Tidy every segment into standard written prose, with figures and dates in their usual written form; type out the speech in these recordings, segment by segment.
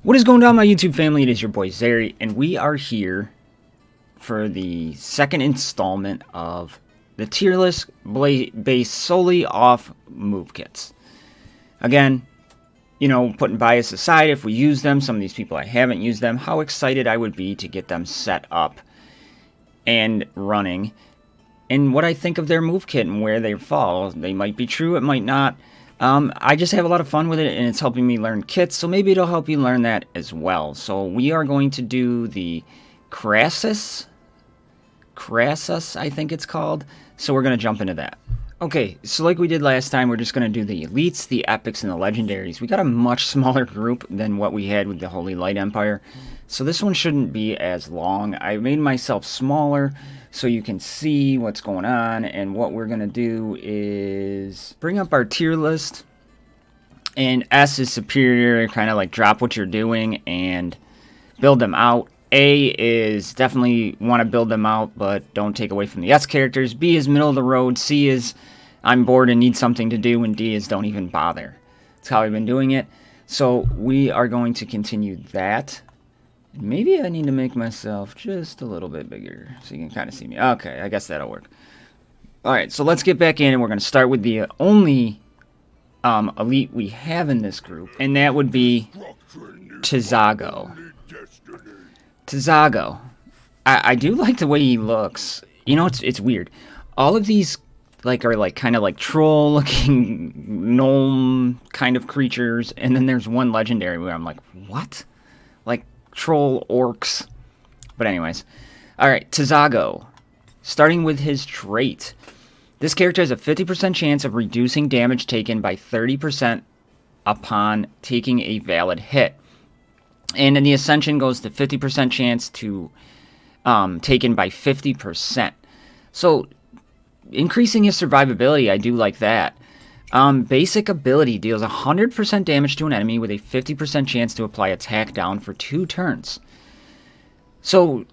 What is going on, my YouTube family? It is your boy Zeri, and we are here for the second installment of the tier list based solely off move kits. Again, you know, putting bias aside, if we use them, some of these people I haven't used them, how excited I would be to get them set up and running, and what I think of their move kit and where they fall. They might be true, it might not. I just have a lot of fun with it, and it's helping me learn kits, so maybe it'll help you learn that as well. So we are going to do the Crassus, I think it's called. So we're going to jump into that. Okay, so like we did last time, we're just going to do the elites, the epics, and the legendaries. We got a much smaller group than what we had with the Holy Light Empire, so this one shouldn't be as long. I made myself smaller so you can see what's going on, and what we're going to do is bring up our tier list, and S is superior, kind of like drop what you're doing and build them out. A is definitely want to build them out, but don't take away from the S characters. B is middle of the road. C is I'm bored and need something to do, and D is don't even bother. That's how I've been doing it. So we are going to continue that. Maybe I need to make myself just a little bit bigger so you can kind of see me. Okay, I guess that'll work. Alright, so let's get back in, and we're going to start with the only elite we have in this group, and that would be Tazago. Tazago. I do like the way he looks. You know, it's weird. All of these are kind of like troll looking gnome kind of creatures, and then there's one legendary where I'm like, what? Like troll orcs. But anyways, alright, Tazago. Starting with his trait. This character has a 50% chance of reducing damage taken by 30% upon taking a valid hit. And then the Ascension goes to 50% chance to taken by 50%. So increasing his survivability, I do like that. Basic ability deals 100% damage to an enemy with a 50% chance to apply attack down for 2 turns. So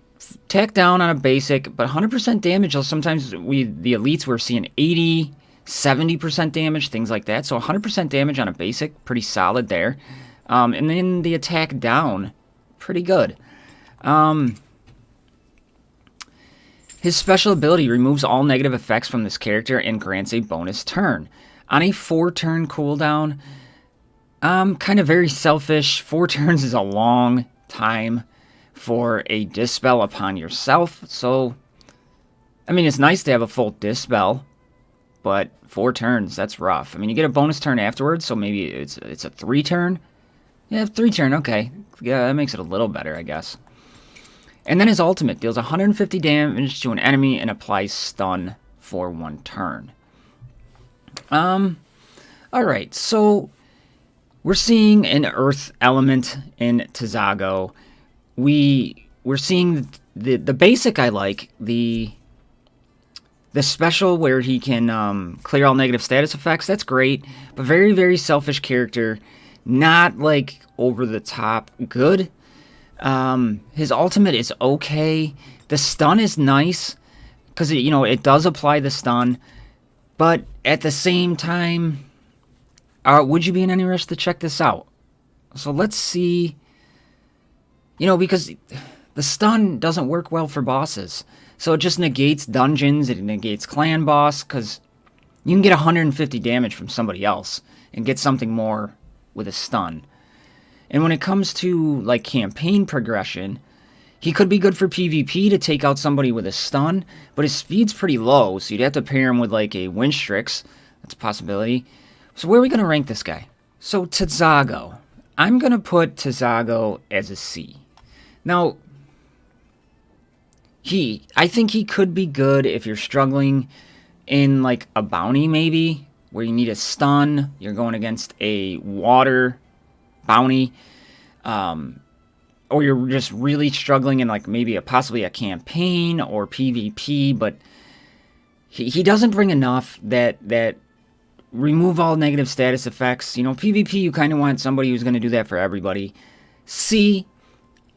attack down on a basic, but 100% damage. Sometimes the elites we're seeing 80, 70% damage, things like that. So 100% damage on a basic, pretty solid there. And then the attack down, pretty good. His special ability removes all negative effects from this character and grants a bonus turn. On a 4-turn cooldown, kind of very selfish. 4 turns is a long time for a dispel upon yourself. So, I mean, it's nice to have a full dispel, but 4 turns, that's rough. I mean, you get a bonus turn afterwards, so maybe it's a 3-turn. Yeah, 3-turn, okay. Yeah, that makes it a little better, I guess. And then his ultimate deals 150 damage to an enemy and applies stun for 1 turn. Alright, so we're seeing an earth element in Tazago. We're seeing the basic I like, the special where he can clear all negative status effects. That's great, but very, very selfish character. Not like over the top good. His ultimate is okay. The stun is nice because it does apply the stun, but at the same time, would you be in any rush to check this out? So let's see. Because the stun doesn't work well for bosses, so it just negates dungeons. It negates clan boss because you can get 150 damage from somebody else and get something more with a stun. And when it comes to like campaign progression, he could be good for PvP to take out somebody with a stun, but his speed's pretty low, so you'd have to pair him with like a Winstrix. That's a possibility. So where are we going to rank this guy? So Tazago. I'm going to put Tazago as a C. Now, I think he could be good if you're struggling in like a bounty maybe, where you need a stun, you're going against a water bounty, or you're just really struggling in like maybe possibly a campaign or PvP, but he doesn't bring enough that remove all negative status effects. PvP, you kind of want somebody who's going to do that for everybody. C,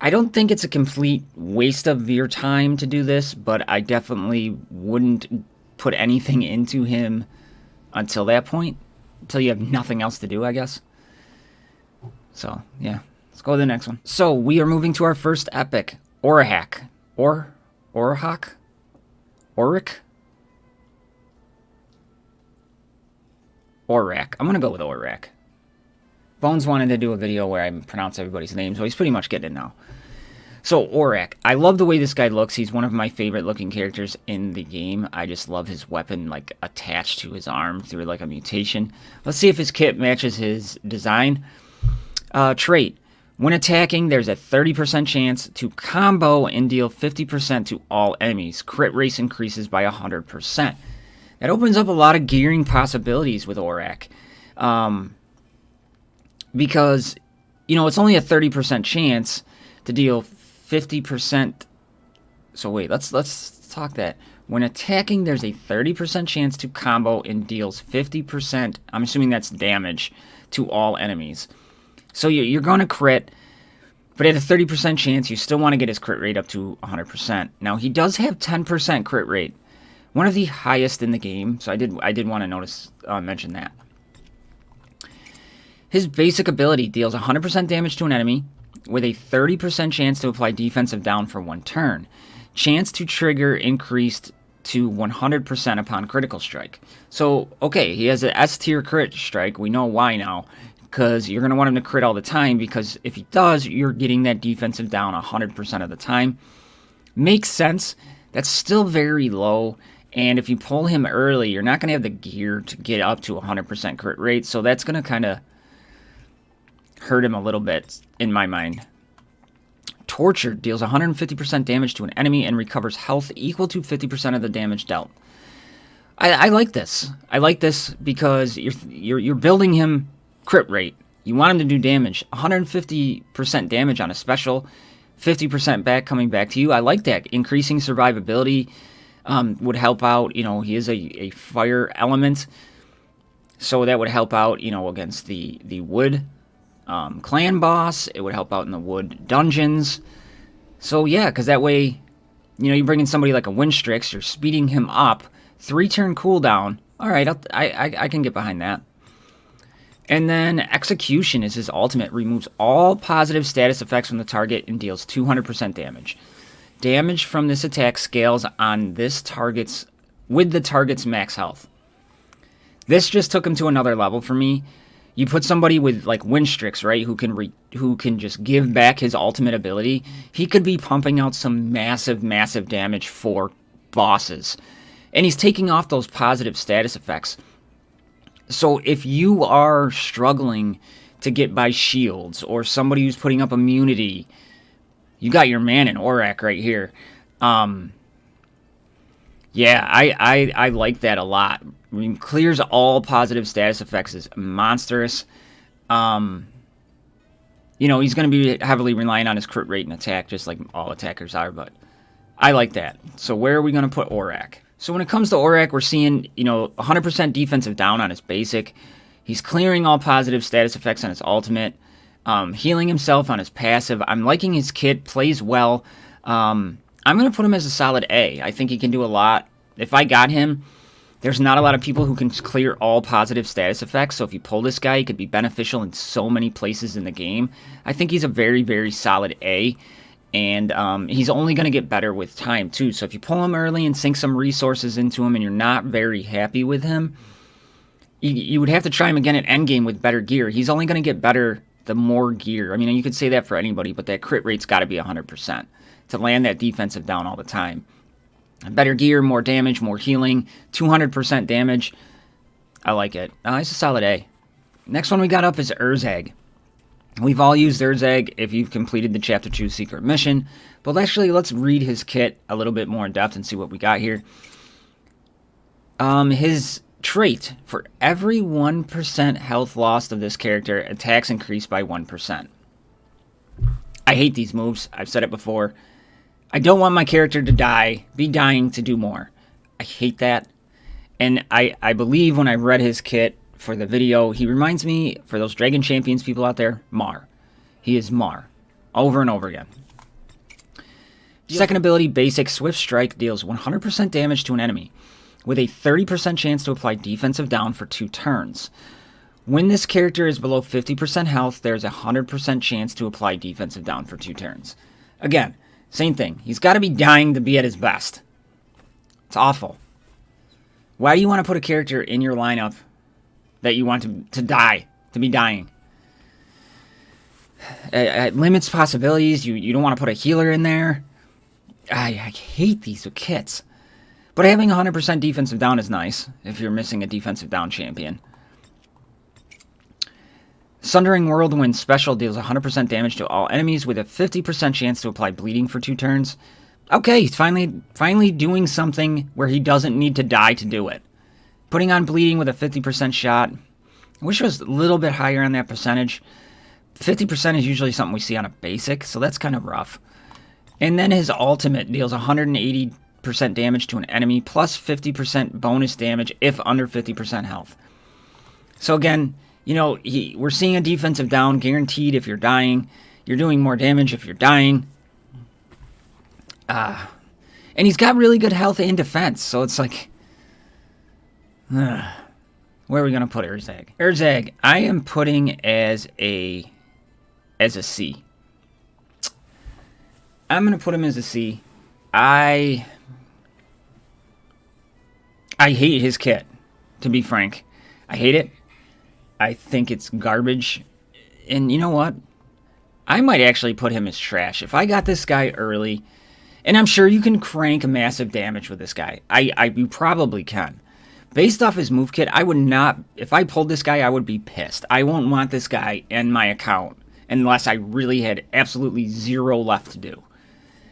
I don't think it's a complete waste of your time to do this, but I definitely wouldn't put anything into him until that point, until you have nothing else to do, I guess. So, yeah. Let's go to the next one. So we are moving to our first epic, Orac. Orac? Orac? Orac. I'm gonna go with Orac. Bones wanted to do a video where I pronounce everybody's name, so he's pretty much getting it now. So, Orac. I love the way this guy looks. He's one of my favorite looking characters in the game. I just love his weapon, like, attached to his arm through, like, a mutation. Let's see if his kit matches his design. Trait. When attacking, there's a 30% chance to combo and deal 50% to all enemies. Crit rate increases by 100%. That opens up a lot of gearing possibilities with Orac. Because, you know, it's only a 30% chance to deal 50%. So wait, let's talk that. When attacking, there's a 30% chance to combo and deals 50%. I'm assuming that's damage to all enemies. So you're going to crit, but at a 30% chance, you still want to get his crit rate up to 100%. Now, he does have 10% crit rate, one of the highest in the game. So I did want to mention that. His basic ability deals 100% damage to an enemy, with a 30% chance to apply defensive down for 1 turn. Chance to trigger increased to 100% upon critical strike. So, okay, he has an S tier crit strike. We know why now, because you're going to want him to crit all the time, because if he does, you're getting that defensive down 100% of the time. Makes sense. That's still very low, and if you pull him early, you're not going to have the gear to get up to 100% crit rate, so that's going to kind of hurt him a little bit, in my mind. Torture deals 150% damage to an enemy and recovers health equal to 50% of the damage dealt. I like this. I like this because you're building him crit rate. You want him to do damage. 150% damage on a special, 50% back coming back to you. I like that. Increasing survivability would help out. You know, he is a fire element, so that would help out, you know, against the wood clan boss. It would help out in the wood dungeons. So yeah, because that way, you know, you bring in somebody like a Winstrix, you're speeding him up. 3-turn cooldown. All right, I can get behind that. And then Execution is his ultimate. Removes all positive status effects from the target and deals 200% damage. Damage from this attack scales on this target's with the target's max health. This just took him to another level for me. You put somebody with like Winstrix, right, who can just give back his ultimate ability. He could be pumping out some massive damage for bosses, and he's taking off those positive status effects. So if you are struggling to get by shields, or somebody who's putting up immunity, you got your man in Orac right here. Yeah, I like that a lot. I mean, clears all positive status effects is monstrous. You know, he's going to be heavily relying on his crit rate and attack, just like all attackers are, but I like that. So where are we going to put Orac? So when it comes to Orac, we're seeing, you know, 100% defensive down on his basic. He's clearing all positive status effects on his ultimate. Healing himself on his passive. I'm liking his kit, plays well. I'm going to put him as a solid A. I think he can do a lot. If I got him, there's not a lot of people who can clear all positive status effects, so if you pull this guy, he could be beneficial in so many places in the game. I think he's a very solid A, and he's only going to get better with time, too. So if you pull him early and sink some resources into him and you're not very happy with him, you would have to try him again at endgame with better gear. He's only going to get better the more gear. I mean, you could say that for anybody, but that crit rate's got to be 100% to land that defensive down all the time. Better gear, more damage, more healing, 200% damage. I like it. It's a solid A. Next one we got up is Erzag. We've all used Erzag if you've completed the Chapter 2 secret mission. But actually, let's read his kit a little bit more in depth and see what we got here. His trait, for every 1% health lost of this character, attacks increase by 1%. I hate these moves. I've said it before. I don't want my character to be dying to do more. I hate that. And I believe when I read his kit for the video, he reminds me, for those Dragon Champions people out there, Mar. He is Mar. Over and over again. Second ability, Basic Swift Strike, deals 100% damage to an enemy, with a 30% chance to apply defensive down for 2 turns. When this character is below 50% health, there's a 100% chance to apply defensive down for 2 turns. Again, same thing. He's got to be dying to be at his best. It's awful. Why do you want to put a character in your lineup that you want to die, to be dying? It limits possibilities. You don't want to put a healer in there. I hate these kits. But having 100% defensive down is nice if you're missing a defensive down champion. Sundering Whirlwind Special deals 100% damage to all enemies with a 50% chance to apply bleeding for 2 turns. Okay, he's finally doing something where he doesn't need to die to do it. Putting on bleeding with a 50% shot. I wish it was a little bit higher on that percentage. 50% is usually something we see on a basic, so that's kind of rough. And then his ultimate deals 180% damage to an enemy, plus 50% bonus damage if under 50% health. So again, you know, we're seeing a defensive down guaranteed if you're dying. You're doing more damage if you're dying. And he's got really good health and defense, so it's like... where are we going to put Erzag? Erzag, I am putting as a C. I'm going to put him as a C. I hate his kit, to be frank. I hate it. I think it's garbage. And you know what? I might actually put him as trash. If I got this guy early, and I'm sure you can crank massive damage with this guy. You probably can. Based off his move kit, I would not... If I pulled this guy, I would be pissed. I won't want this guy in my account unless I really had absolutely zero left to do.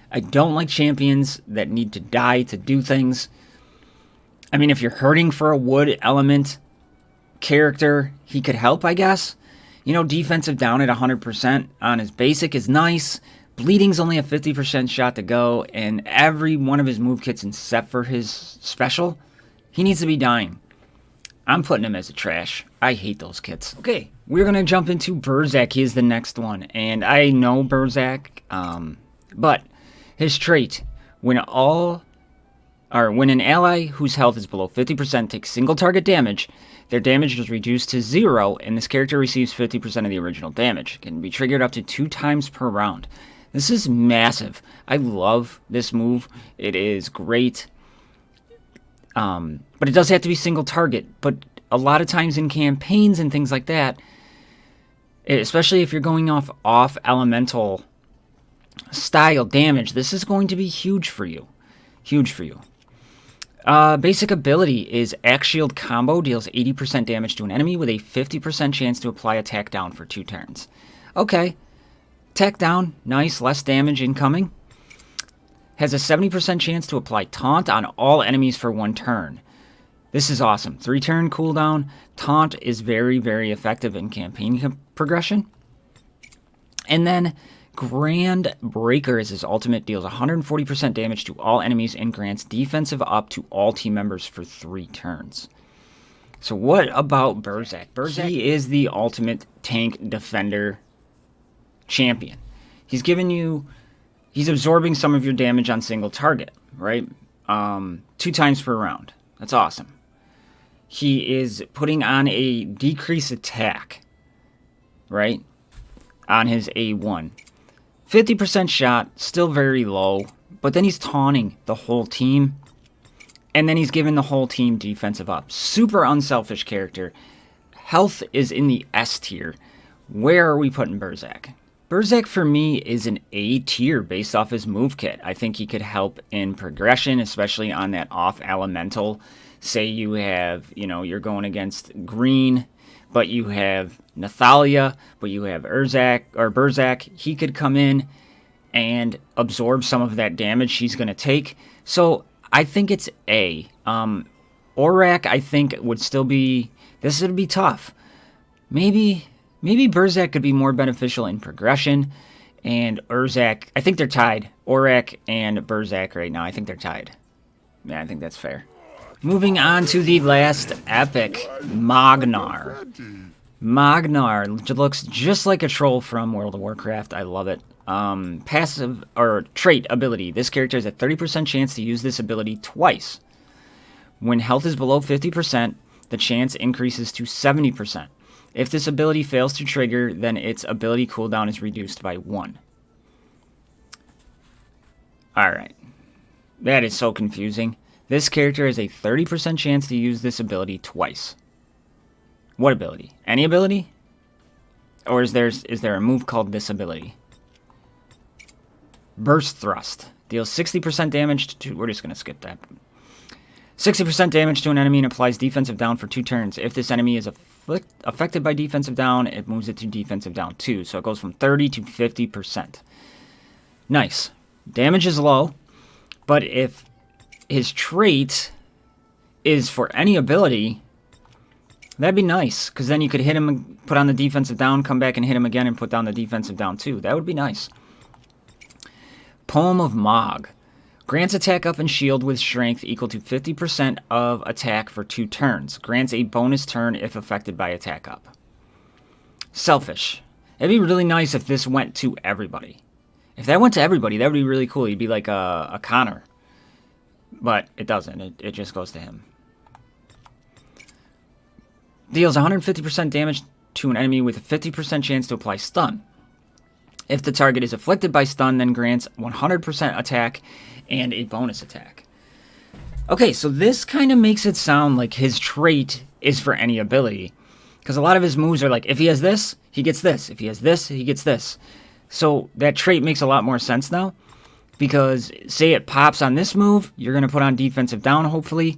I don't like champions that need to die to do things. I mean, if you're hurting for a wood element character, he could help, I guess. You know, defensive down at 100% on his basic is nice. Bleeding's only a 50% shot to go, and every one of his move kits except for his special, he needs to be dying. I'm putting him as a trash. I hate those kits. Okay, we're going to jump into Burzak. He is the next one, and I know Burzak, but his trait, when an ally whose health is below 50% takes single target damage, their damage is reduced to 0, and this character receives 50% of the original damage. It can be triggered up to 2 times per round. This is massive. I love this move. It is great. But it does have to be single target. But a lot of times in campaigns and things like that, especially if you're going off elemental style damage, this is going to be huge for you. Huge for you. Basic ability is Axe Shield Combo, deals 80% damage to an enemy with a 50% chance to apply attack down for 2 turns. Okay. Attack down, nice, less damage incoming. Has a 70% chance to apply Taunt on all enemies for 1 turn. This is awesome. 3-turn cooldown. Taunt is very, very effective in campaign progression. And then Grand Breaker is his ultimate, deals 140% damage to all enemies and grants defensive up to all team members for 3 turns. So what about Burzak? Burzak, he is the ultimate tank defender champion. He's absorbing some of your damage on single target, right? 2 times per round. That's awesome. He is putting on a decreased attack, right? On his A1. 50% shot, still very low, but then he's taunting the whole team, and then he's giving the whole team defensive up. Super unselfish character. Health is in the S tier. Where are we putting Burzak? Burzak for me is an A tier based off his move kit. I think he could help in progression, especially on that off elemental. Say you have, you're going against green, but you have Nathalia, but you have Burzak. He could come in and absorb some of that damage she's going to take. So I think it's A. Orac, I think, would still be... This would be tough. Maybe Burzak could be more beneficial in progression. And Erzag, I think they're tied. Orac and Burzak right now, I think they're tied. Yeah, I think that's fair. Moving on to the last epic, Magnar. Magnar looks just like a troll from World of Warcraft. I love it. Passive or trait ability. This character has a 30% chance to use this ability twice. When health is below 50%, the chance increases to 70%. If this ability fails to trigger, then its ability cooldown is reduced by 1. Alright. That is so confusing. This character has a 30% chance to use this ability twice. What ability? Any ability? Or is there a move called this ability? Burst Thrust. Deals 60% damage to... We're just going to skip that. 60% damage to an enemy and applies defensive down for 2 turns. If this enemy is affected by defensive down, it moves it to defensive down 2. So it goes from 30 to 50%. Nice. Damage is low, but if his trait is for any ability, that'd be nice, because then you could hit him and put on the defensive down, come back and hit him again and put down the defensive down too. That would be nice. Poem of Mog. Grants attack up and shield with strength equal to 50% of attack for 2 turns. Grants a bonus turn if affected by attack up. Selfish. It'd be really nice if this went to everybody. If that went to everybody, that would be really cool. He'd be like a Connor. But it doesn't. It just goes to him. Deals 150% damage to an enemy with a 50% chance to apply stun. If the target is afflicted by stun, then grants 100% attack and a bonus attack. Okay, so this kind of makes it sound like his trait is for any ability. Because a lot of his moves are like, if he has this, he gets this. If he has this, he gets this. So that trait makes a lot more sense now. Because say it pops on this move, you're going to put on defensive down, hopefully.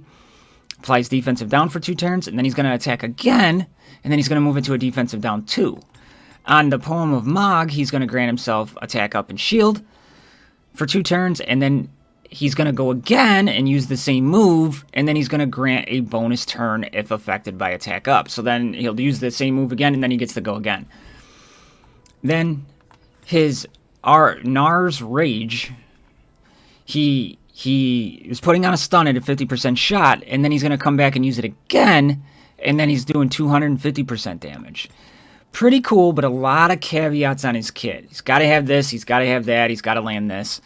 Applies defensive down for 2 turns, and then he's going to attack again, and then he's going to move into a defensive down 2. On the Poem of Mog, he's going to grant himself attack up and shield for 2 turns, and then he's going to go again and use the same move, and then he's going to grant a bonus turn if affected by attack up. So then he'll use the same move again, and then he gets to go again. Then his Nar's Rage, he is putting on a stun at a 50% shot, and then he's going to come back and use it again, and then he's doing 250% damage. Pretty cool, but a lot of caveats on his kit. He's got to have this, he's got to have that, he's got to land this.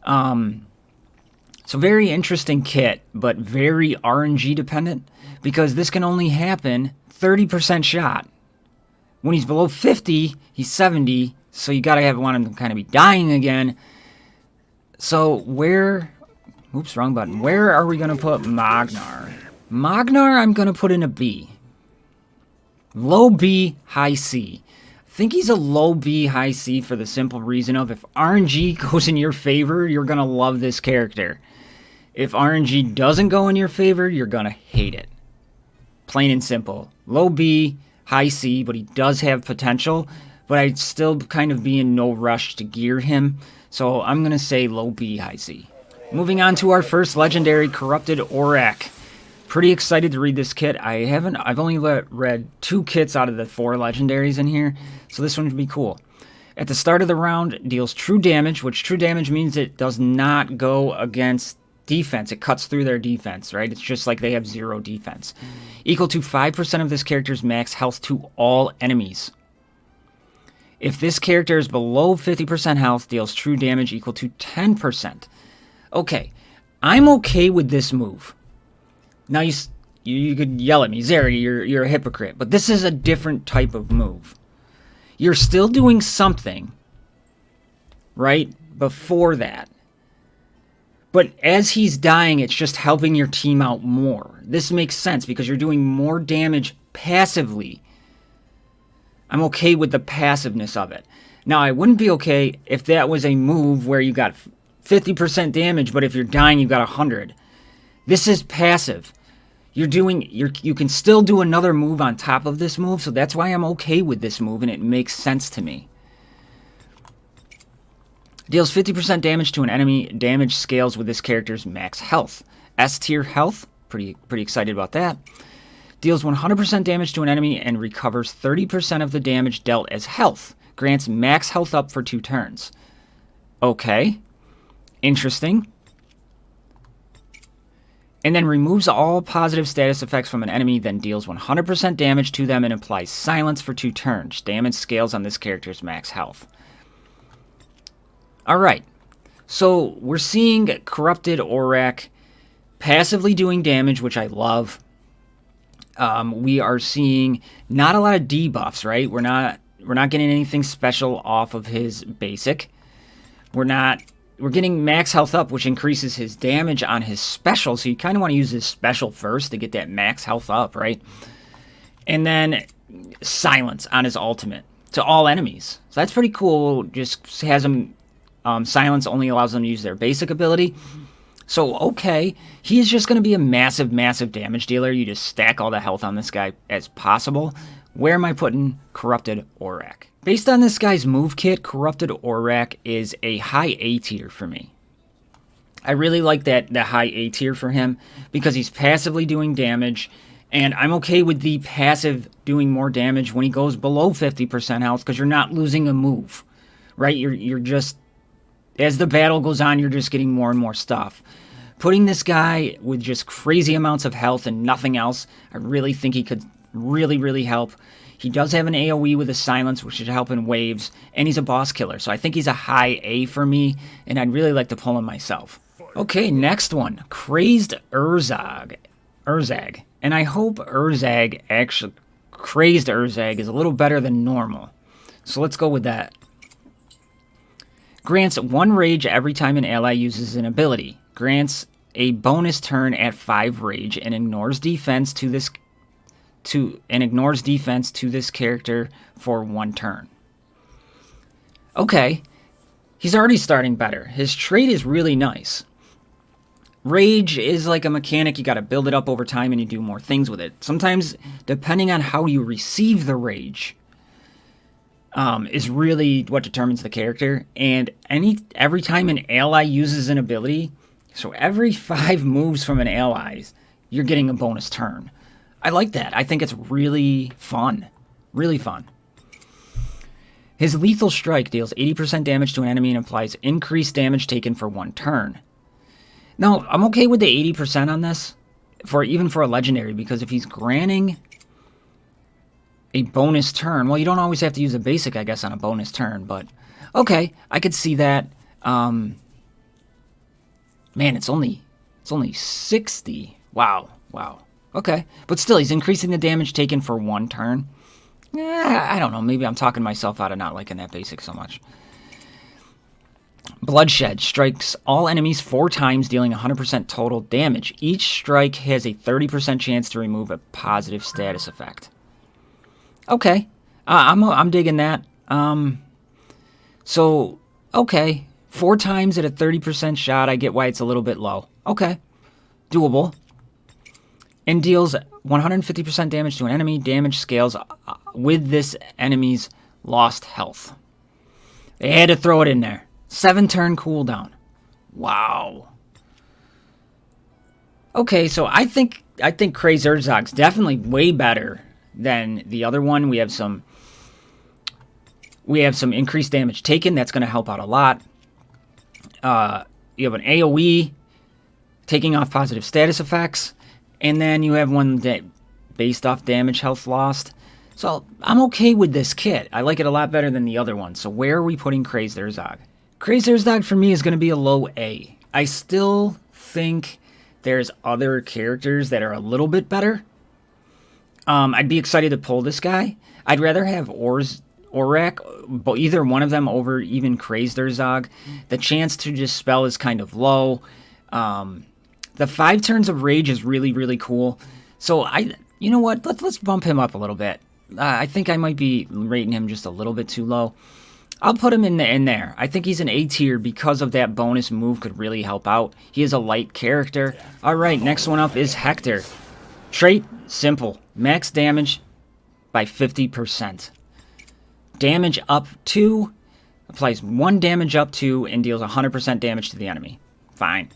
So very interesting kit, but very RNG dependent, because this can only happen 30% shot. When he's below 50, he's 70, so you got to want him to kind of be dying again. So where... Oops, wrong button. Where are we going to put Magnar? Magnar, I'm going to put in a B. Low B, high C. I think he's a low B, high C for the simple reason of if RNG goes in your favor, you're going to love this character. If RNG doesn't go in your favor, you're going to hate it. Plain and simple. Low B, high C, but he does have potential, but I'd still kind of be in no rush to gear him. So I'm going to say low B, high C. Moving on to our first legendary, Corrupted Orac. Pretty excited to read this kit. I've only read 2 kits out of the 4 legendaries in here, so this one would be cool. At the start of the round, deals true damage, which true damage means it does not go against defense. It cuts through their defense, right? It's just like they have 0 defense. Equal to 5% of this character's max health to all enemies. If this character is below 50% health, deals true damage equal to 10%. Okay, I'm okay with this move. Now you could yell at me, Zeri, you're a hypocrite, but this is a different type of move. You're still doing something, right, before that. But as he's dying, it's just helping your team out more. This makes sense because you're doing more damage passively. I'm okay with the passiveness of it. Now, I wouldn't be okay if that was a move where you got 50% damage, but if you're dying, you got 100. This is passive. You can still do another move on top of this move, so that's why I'm okay with this move, and it makes sense to me. Deals 50% damage to an enemy. Damage scales with this character's max health. S tier health. Pretty excited about that. Deals 100% damage to an enemy and recovers 30% of the damage dealt as health. Grants max health up for 2 turns. Okay. Interesting. And then removes all positive status effects from an enemy, then deals 100% damage to them and applies silence for 2 turns. Damage scales on this character's max health. Alright. So we're seeing Corrupted Orac passively doing damage, which I love. We are seeing not a lot of debuffs, right? We're not getting anything special off of his basic. We're getting max health up, which increases his damage on his special. So you kind of want to use his special first to get that max health up, right? And then silence on his ultimate to all enemies. So that's pretty cool. Just has him silence only allows them to use their basic ability. So, okay, he is just going to be a massive, massive damage dealer. You just stack all the health on this guy as possible. Where am I putting Corrupted Orac? Based on this guy's move kit, Corrupted Orac is a high A tier for me. I really like the high A tier for him because he's passively doing damage, and I'm okay with the passive doing more damage when he goes below 50% health because you're not losing a move, right? You're just, as the battle goes on, you're just getting more and more stuff. Putting this guy with just crazy amounts of health and nothing else, I really think he could really, really help. He does have an AoE with a silence, which should help in waves, and he's a boss killer, so I think he's a high A for me, and I'd really like to pull him myself. Okay, next one, Crazed Erzag. And I hope Crazed Erzag is a little better than normal. So let's go with that. Grants 1 rage every time an ally uses an ability. Grants a bonus turn at 5 rage and ignores defense to this character for 1 turn. Okay, he's already starting better. His trait is really nice. Rage is like a mechanic. You got to build it up over time and you do more things with it. Sometimes, depending on how you receive the rage, is really what determines the character. And every time an ally uses an ability, so every 5 moves from an ally, you're getting a bonus turn. I like that. I think it's really fun. Really fun. His lethal strike deals 80% damage to an enemy and implies increased damage taken for 1 turn. Now, I'm okay with the 80% on this, even for a legendary, because if he's granting a bonus turn, well, you don't always have to use a basic, I guess, on a bonus turn, but okay, I could see that. Man, it's only 60. Wow. Okay, but still, he's increasing the damage taken for 1 turn. I don't know, maybe I'm talking myself out of not liking that basic so much. Bloodshed strikes all enemies 4 times, dealing 100% total damage. Each strike has a 30% chance to remove a positive status effect. Okay, I'm digging that. So, okay, 4 times at a 30% shot, I get why it's a little bit low. Okay, doable. And deals 150% damage to an enemy. Damage scales with this enemy's lost health. They had to throw it in there. 7-turn cooldown. Wow. Okay, so I think Crazed Erzag's definitely way better than the other one. We have some increased damage taken. That's going to help out a lot. You have an AoE taking off positive status effects, and then you have one that based off damage health lost. So I'm okay with this kit. I like it a lot better than the other one. So where are we putting Crazed Erzag? Crazed Erzag for me is going to be a low A. I still think there's other characters that are a little bit better. I'd be excited to pull this guy. I'd rather have Orac, but either one of them over even Crazed Erzag. The chance to just spell is kind of low. The 5 turns of rage is really, really cool. So you know what? Let's bump him up a little bit. I think I might be rating him just a little bit too low. I'll put him in there. I think he's an A tier because of that bonus move could really help out. He is a light character. All right, next one up is Hector. Trait, simple. Max damage by 50%. Damage up 2, applies 1 damage up 2, and deals 100% damage to the enemy. Fine.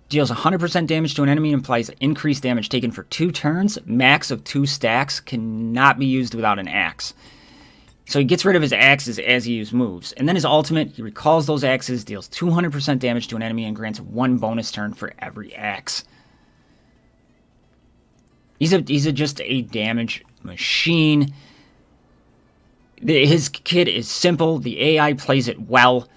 Deals 100% damage to an enemy and implies increased damage taken for 2 turns. Max of 2 stacks cannot be used without an axe. So he gets rid of his axes as he uses moves. And then his ultimate, he recalls those axes, deals 200% damage to an enemy, and grants 1 bonus turn for every axe. He's just a damage machine. His kit is simple. The AI plays it well.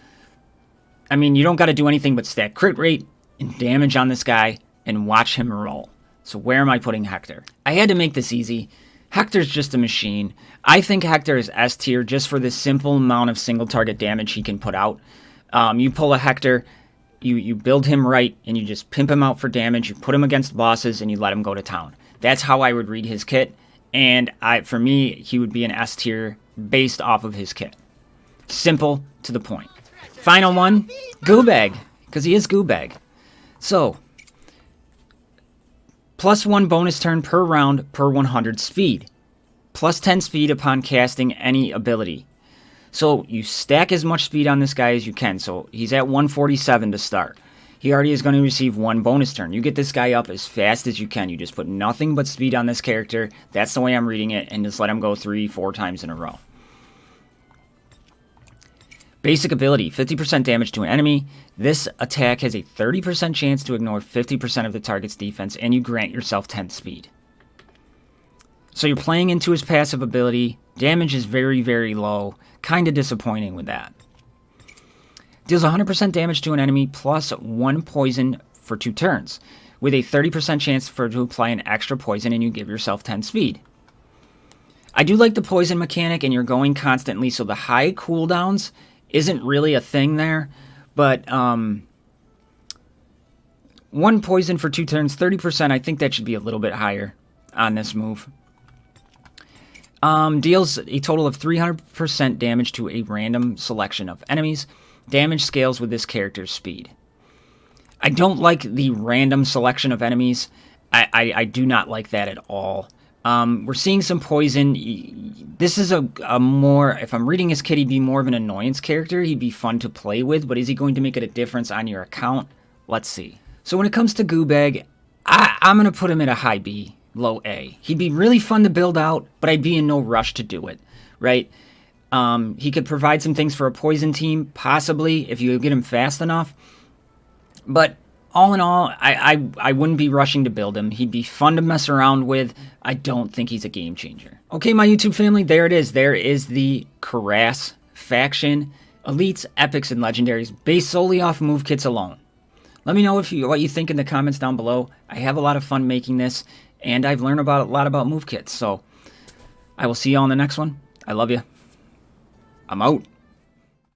I mean, you don't got to do anything but stack crit rate and damage on this guy and watch him roll. So where am I putting Hector? I had to make this easy. Hector's just a machine. I think Hector is S tier just for the simple amount of single target damage he can put out. You pull a Hector, you build him right, and you just pimp him out for damage. You put him against bosses, and you let him go to town. That's how I would read his kit. And for me, he would be an S tier based off of his kit. Simple, to the point. Final one, Goobag, because he is Goobag. So, +1 bonus turn per round per 100 speed. +10 speed upon casting any ability. So you stack as much speed on this guy as you can. So he's at 147 to start. He already is going to receive 1 bonus turn. You get this guy up as fast as you can. You just put nothing but speed on this character. That's the way I'm reading it. And just let him go 3-4 times in a row. Basic ability, 50% damage to an enemy. This attack has a 30% chance to ignore 50% of the target's defense, and you grant yourself 10 speed. So you're playing into his passive ability. Damage is very, very low. Kind of disappointing with that. Deals 100% damage to an enemy plus 1 poison for 2 turns, with a 30% chance to apply an extra poison, and you give yourself 10 speed. I do like the poison mechanic, and you're going constantly, so the high cooldowns isn't really a thing there, but 1 poison for 2 turns, 30%, I think that should be a little bit higher on this move. Deals a total of 300% damage to a random selection of enemies. Damage scales with this character's speed. I don't like the random selection of enemies. I do not like that at all. We're seeing some poison. This is a more, if I'm reading his kit, he'd be more of an annoyance character. He'd be fun to play with, but is he going to make it a difference on your account? Let's see. So when it comes to Goobag, I'm going to put him at a high B, low A. He'd be really fun to build out, but I'd be in no rush to do it, right? He could provide some things for a poison team, possibly, if you get him fast enough. But all in all, I wouldn't be rushing to build him. He'd be fun to mess around with. I don't think he's a game changer. Okay, my YouTube family, there it is. There is the Crassus faction. Elites, epics, and legendaries based solely off move kits alone. Let me know what you think in the comments down below. I have a lot of fun making this, and I've learned a lot about move kits. So I will see you all in the next one. I love you. I'm out.